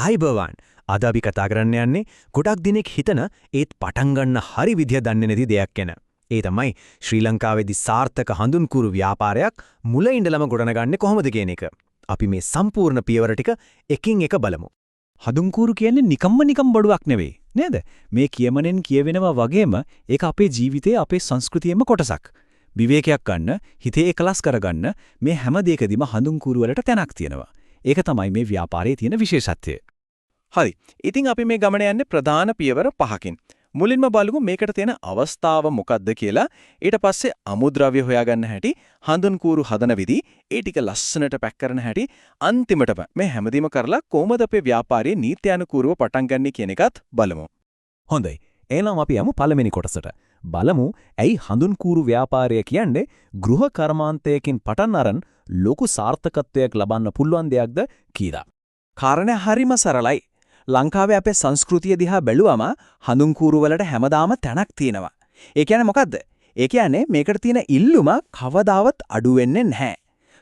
ආයිබෝවන් අද අපි කතා කරන්න යන්නේ ගොඩක් දිනෙක හිතන ඒත් පටන් ගන්න හරි විදිය දන්නේ නැති දෙයක් ගැන. ඒ තමයි ශ්‍රී ලංකාවේදී සාර්ථක හඳුන්කුරු ව්‍යාපාරයක් මුල ඉඳලම ගොඩනගන්නේ කොහොමද කියන එක. අපි මේ සම්පූර්ණ පියවර ටික එකින් එක බලමු. හඳුන්කුරු කියන්නේ නිකම් බඩුවක් නෙවෙයි නේද? මේ කියමනෙන් කියවෙනවා වගේම ඒක අපේ ජීවිතයේ අපේ සංස්කෘතියේම කොටසක්. විවේකයක් ගන්න, හිතේ එකලස් කරගන්න මේ හැම දෙයකදීම හඳුන්කුරු වලට තැනක් තියෙනවා. ඒක තමයි මේ ව්‍යාපාරයේ තියෙන විශේෂත්වය. හරි. ඉතින් අපි මේ ගමන යන්නේ ප්‍රධාන පියවර 5කින්. මුලින්ම බලමු මේකට තියෙන අවස්ථාව මොකක්ද කියලා. ඊට පස්සේ අමුද්‍රව්‍ය හොයාගන්න හැටි, හඳුන්කුරු හදන විදි, ඒ ටික ලස්සනට පැක් කරන හැටි, අන්තිමටම මේ හැමදේම කරලා කොහොමද අපේ ව්‍යාපාරයේ නීත්‍යානුකූලව පටන් ගන්න කියන එකත් බලමු. හොඳයි. එහෙනම් අපි යමු පළවෙනි කොටසට. බලමු ඇයි හඳුන්කුරු ව්‍යාපාරය කියන්නේ ගෘහ කර්මාන්තයකින් පටන් අරන් ලොකු සාර්ථකත්වයක් ලබන්න පුළුවන් දෙයක්ද කියලා. කාරණා හරිම සරලයි. ලංකාවේ අපේ සංස්කෘතිය දිහා බැලුවම හඳුන්කුරු වලට හැමදාම තැනක් තියෙනවා. ඒ කියන්නේ මොකද්ද? ඒ කියන්නේ මේකට තියෙන ඉල්ලුම කවදාවත් අඩු වෙන්නේ නැහැ.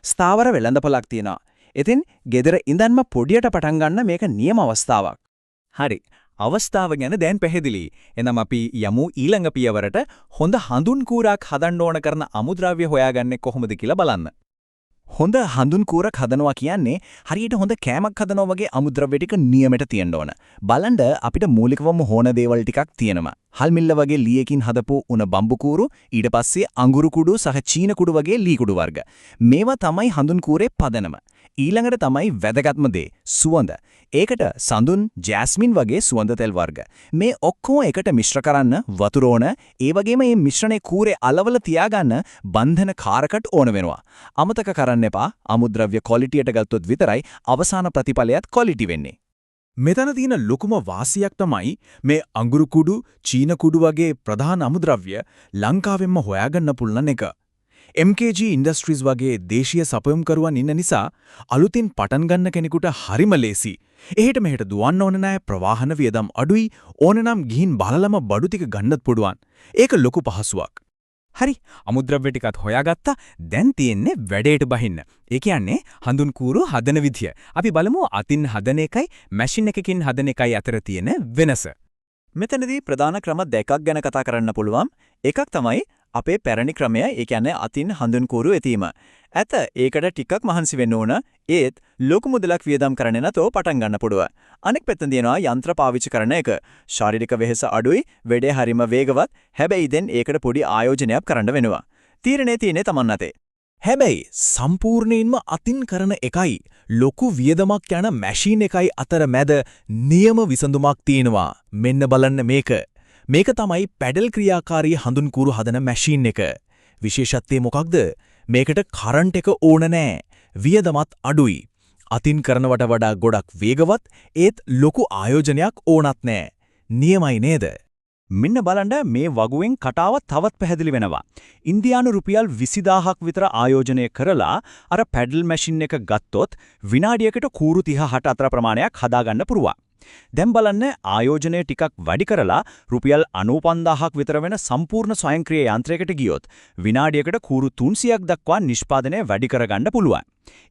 ස්ථාවර වෙළඳපොළක් තියෙනවා. ඉතින් gedara ඉඳන්ම පොඩියට පටන් ගන්න මේක නියම අවස්ථාවක්. හරි. අවස්ථාව ගැන දැන් පැහැදිලි. එනම් අපි යමු ඊළඟ පියවරට හොඳ හඳුන්කුරක් හදන්න ඕන කරන අමුද්‍රව්‍ය හොයාගන්නේ කොහොමද කියලා බලන්න. හොඳ හඳුන්කුරක් හදනවා කියන්නේ හරියට හොඳ කෑමක් හදනවා වගේ අමුද්‍රව්‍ය ටික නියමයට තියෙන්න ඕන. බලන්න අපිට මූලිකවම ඕන දේවල් ටිකක් තියෙනවා. හල් මිල්ල වගේ ලීයකින් හදපු උණ බම්බු කූරු, ඊට පස්සේ අඟුරු කුඩු සහ චීන කුඩු වගේ ලී කුඩු වර්ග. මේවා තමයි හඳුන්කුරේ පදනම. ඊළඟට තමයි වැදගත්ම දේ සුවඳ. ඒකට සඳුන්, ජෑස්මින් වගේ සුවඳ තෙල් වර්ග. මේ ඔක්කොම එකට මිශ්‍ර කරන්න වතුර ඕන. ඒ වගේම මේ මිශ්‍රණේ කූරේ අලවල තියාගන්න බන්ධන කාරකට ඕන වෙනවා. අමතක කරන්න එපා. අමුද්‍රව්‍ය ක්වොලිටියට ගත්තොත් විතරයි අවසාන ප්‍රතිඵලයත් ක්වොලිටි වෙන්නේ. මෙතන තියෙන ලොකුම වාසියක් තමයි මේ අඟුරු කුඩු, චීන කුඩු වගේ ප්‍රධාන අමුද්‍රව්‍ය ලංකාවෙන්ම හොයාගන්න පුළුවන් එක. MKG Industries වගේ දේශීය සපයුම්කරුවන් ඉන්න නිසා අලුතින් පටන් ගන්න කෙනෙකුට හරිම ලේසි. එහෙට මෙහෙට දුවන්න ඕන නැහැ, ප්‍රවාහන වියදම් අඩුයි, ඕනනම් ගිහින් බලලම බඩු ටික ගන්නත් පුළුවන්. ඒක ලොකු පහසුවක්. හරි. අමුද්‍රව්‍ය ටිකත් හොයාගත්තා. දැන් තියෙන්නේ වැඩේට බහින්න. ඒ කියන්නේ හඳුන්කුරු හදන විදිය. අපි බලමු අතින් හදන එකයි මැෂින් එකකින් හදන එකයි අතර තියෙන වෙනස. මෙතනදී ප්‍රධාන ක්‍රම දෙකක් ගැන කතා කරන්න පුළුවන්. එකක් තමයි අපේ පැරණි ක්‍රමය, ඒ කියන්නේ අතින් හඳුන්කුරු එතීම. ඇත ඒකට ටිකක් මහන්සි වෙන්න ඕන. ඒත් ලොකු මුදලක් වියදම් කරන්නේ නැතෝ පටන් ගන්න පුළුවන්. අනෙක් පැත්තෙන් තියෙනවා යන්ත්‍ර පාවිච්චි කරන එක. ශාරීරික වෙහෙස අඩුයි, වැඩේ හරිම වේගවත්. හැබැයි දැන් ඒකට පොඩි ආයෝජනයක් කරන්න වෙනවා. තීරණේ තියෙන්නේ Taman අතේ. හැබැයි සම්පූර්ණයෙන්ම අතින් කරන එකයි ලොකු වියදමක් යන මැෂින් එකයි අතර මැද නියම විසඳුමක් තියෙනවා. මෙන්න බලන්න මේක. මේක තමයි පැඩල් ක්‍රියාකාරී හඳුන්කුරු හදන මැෂින් එක. විශේෂත්වය මොකක්ද? මේකට කරන්ට් එක ඕන නෑ. වියදමත් අඩුයි. අතින් කරනවට වඩා ගොඩක් වේගවත්, ඒත් ලොකු ආයෝජනයක් ඕනත් නෑ. නියමයි නේද? මෙන්න බලන්න මේ වගුවෙන් කතාව තවත් පැහැදිලි වෙනවා. ඉන්දියානු රුපියල් 20000ක් විතර ආයෝජනය කරලා අර පැඩල් මැෂින් එක ගත්තොත් විනාඩියකට කූරු 30 අතර ප්‍රමාණයක් හදාගන්න පුරුවා. දැන් බලන්න ආයෝජනය ටිකක් වැඩි කරලා රුපියල් 95000ක් විතර වෙන සම්පූර්ණ ස්වයංක්‍රීය යන්ත්‍රයකට ගියොත් විනාඩියකට කූරු 300ක් දක්වා නිෂ්පාදනය වැඩි කරගන්න පුළුවන්.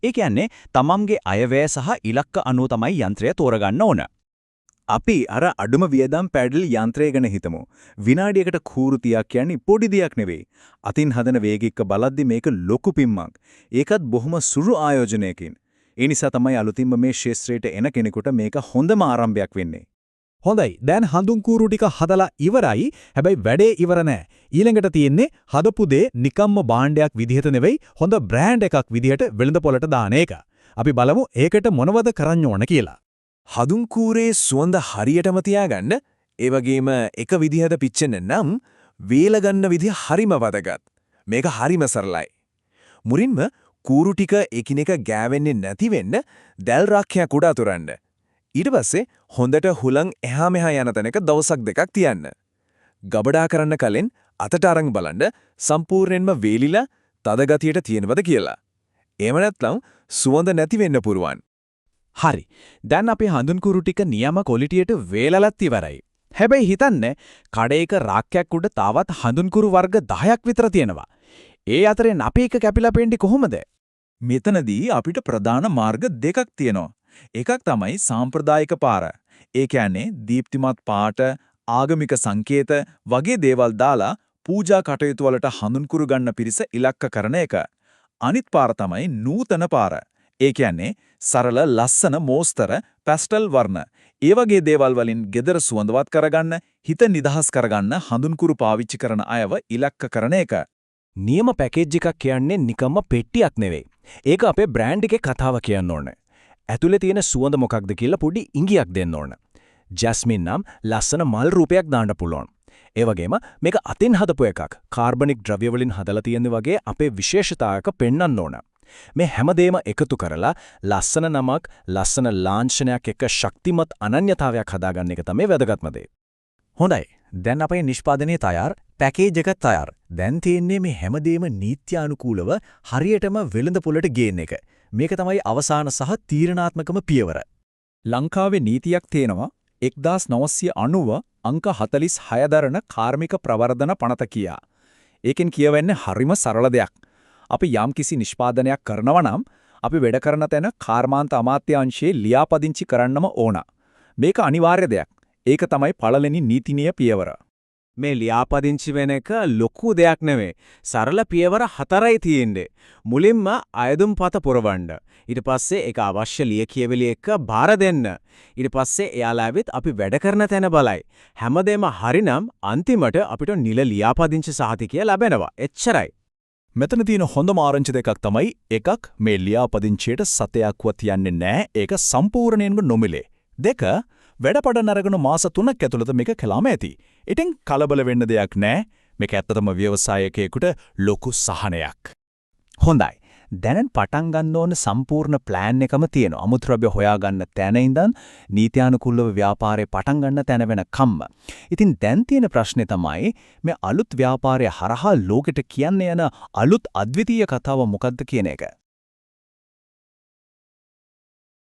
ඒ කියන්නේ තමන්ගේ අයවැය සහ ඉලක්ක අනුව තමයි යන්ත්‍රය තෝරගන්න ඕන. අපි අර අඩුම වියදම් පැඩල් යන්ත්‍රය ගැන හිතමු. විනාඩියකට කූරු 30ක් කියන්නේ පොඩි දෙයක් නෙවෙයි. අතින් හදන වේගික බලද්දි මේක ලොකු පිම්මක්. ඒකත් බොහොම සුළු ආයෝජනයකින්. ඒ නිසා තමයි අලුතින්ම මේ ශාස්ත්‍රයට එන කෙනෙකුට මේක හොඳම ආරම්භයක් වෙන්නේ. හොඳයි. දැන් හඳුන්කුරු ටික හදලා ඉවරයි. හැබැයි වැඩේ ඉවර නෑ. ඊළඟට තියෙන්නේ හදපු දේ නිකම්ම භාණ්ඩයක් විදිහට නෙවෙයි, හොඳ බ්‍රෑන්ඩ් එකක් විදිහට වෙළඳපොළට දාන එක. අපි බලමු ඒකට මොනවද කරන්න ඕන කියලා. හඳුන්කුරේ සුවඳ හරියටම තියාගන්න, ඒ වගේම එක විදිහට පිච්චෙන්න නම් වේල ගන්න විදිහ හරිම වැදගත්. මේක හරිම සරලයි. මුලින්ම කූරු ටික එකිනෙක ගෑවෙන්නේ නැති වෙන්න දැල් රාක්කයක් උඩ අතුරන්න. ඊට පස්සේ හොඳට හුලං එහා මෙහා යන තැනක දවසක් දෙකක් තියන්න. ගබඩා කරන්න කලින් අතට අරන් බලන්න සම්පූර්ණයෙන්ම වේලිලා තද ගතියට තියෙනවද කියලා. එහෙම නැත්නම් සුවඳ නැති වෙන්න පුරුවන්. හරි. දැන් අපි හඳුන්කුරු ටික නියම ක්වොලිටියට වේලලත් ඉවරයි. හැබැයි හිතන්න කඩේක රාක්කයක් උඩ තාවත් හඳුන්කුරු වර්ග 10ක් විතර තියෙනවා. ඒ අතරේ අපේ එක කැපිලා පෙන්නේ කොහොමද? මෙතනදී අපිට ප්‍රධාන මාර්ග දෙකක් තියෙනවා. එකක් තමයි සාම්ප්‍රදායික පාර. ඒ කියන්නේ දීප්තිමත් පාට, ආගමික සංකේත වගේ දේවල් දාලා පූජා කටයුතු වලට හඳුන්කුරු ගන්න පිරිස ඉලක්ක කරන එක. අනිත් පාර තමයි නූතන පාර. ඒ කියන්නේ සරල ලස්සන මෝස්තර පැස්ටල් වර්ණ. ඒ වගේ දේවල් වලින් gedara සුවඳවත් කරගන්න, හිත නිදහස් කරගන්න හඳුන්කුරු පාවිච්චි කරන අයව ඉලක්ක කරන එක. නියම පැකේජ් එකක් කියන්නේ නිකම්ම පෙට්ටියක් නෙවෙයි. ඒක අපේ බ්‍රෑන්ඩ් එකේ කතාව කියන්න ඕන. ඇතුලේ තියෙන සුවඳ මොකක්ද කියලා පොඩි ඉඟියක් දෙන්න ඕන. ජැස්මින් නම් ලස්සන මල් රූපයක් දාන්න පුළුවන්. ඒ වගේම මේක අතින් හදපු එකක්. කාබනික් ද්‍රව්‍ය වලින් හදලා තියෙන වගේ අපේ විශේෂතාවයක පෙන්වන්න ඕන. මේ හැමදේම එකතු කරලා ලස්සන නමක්, ලස්සන ලාංඡනයක් එක්ක ශක්තිමත් අනන්‍යතාවයක් හදාගන්න එක තමයි වැදගත්ම දේ. හොඳයි. දැන් අපේ නිෂ්පාදනයේ තයාර්, පැකේජ් එක තයාර්. දැන් තියෙන්නේ මේ හැමදේම නීත්‍යානුකූලව හරියටම වෙළඳ පොළට ගේන එක. මේක තමයි අවසාන සහ තීරණාත්මකම පියවර. ලංකාවේ නීතියක් තියෙනවා 1990 අංක 46 දරන කාර්මික ප්‍රවර්ධන පනත කියා. ඒකෙන් කියවෙන්නේ හරිම සරල දෙයක්. අපි යම්කිසි නිෂ්පාදනයක් කරනවා නම් අපි වැඩ කරන තැන කාර්මාන්ත අමාත්‍යාංශයේ ලියාපදිංචි කරන්නම ඕන. මේක අනිවාර්ය දෙයක්. ඒක තමයි පළවෙනි නීතිනීය පියවර. මේ ලියාපදිංචි වෙන එක ලොකු දෙයක් නෙවෙයි. සරල පියවර 4යි තියෙන්නේ. මුලින්ම අයදුම්පත පුරවන්න. ඊට පස්සේ ඒක අවශ්‍ය ලියකියවිලි එක්ක බාර දෙන්න. ඊට පස්සේ එයාලා ඇවිත් අපි වැඩ කරන තැන බලයි. හැමදේම හරිනම් අන්තිමට අපිට නිල ලියාපදිංචි සහතිකය ලැබෙනවා. එච්චරයි. මෙතන තියෙන හොඳම ආරංචි දෙකක් තමයි එකක් මේ ලියාපදිංචියට සතයක්වත් යන්නේ නැහැ. ඒක සම්පූර්ණයෙන්ම නොමිලේ. දෙක වැඩපඩ නරගන මාස 3ක් ඇතුළත මේක කළාම ඇති. ඉතින් කලබල වෙන්න දෙයක් නැහැ. මේක ඇත්තටම ව්‍යවසායකයෙකුට ලොකු සහනයක්. හොඳයි. දැන් පටන් ගන්න ඕන සම්පූර්ණ ප්ලෑන් එකම තියෙනවා. අමුද්‍රව්‍ය හොයාගන්න තැන ඉඳන් නීත්‍යානුකූලව ව්‍යාපාරේ පටන් ගන්න තැන වෙනකම්ම. ඉතින් දැන් තියෙන ප්‍රශ්නේ තමයි මේ අලුත් ව්‍යාපාරය හරහා ලෝකෙට කියන්න යන අලුත් අද්විතීය කතාව මොකක්ද කියන එක.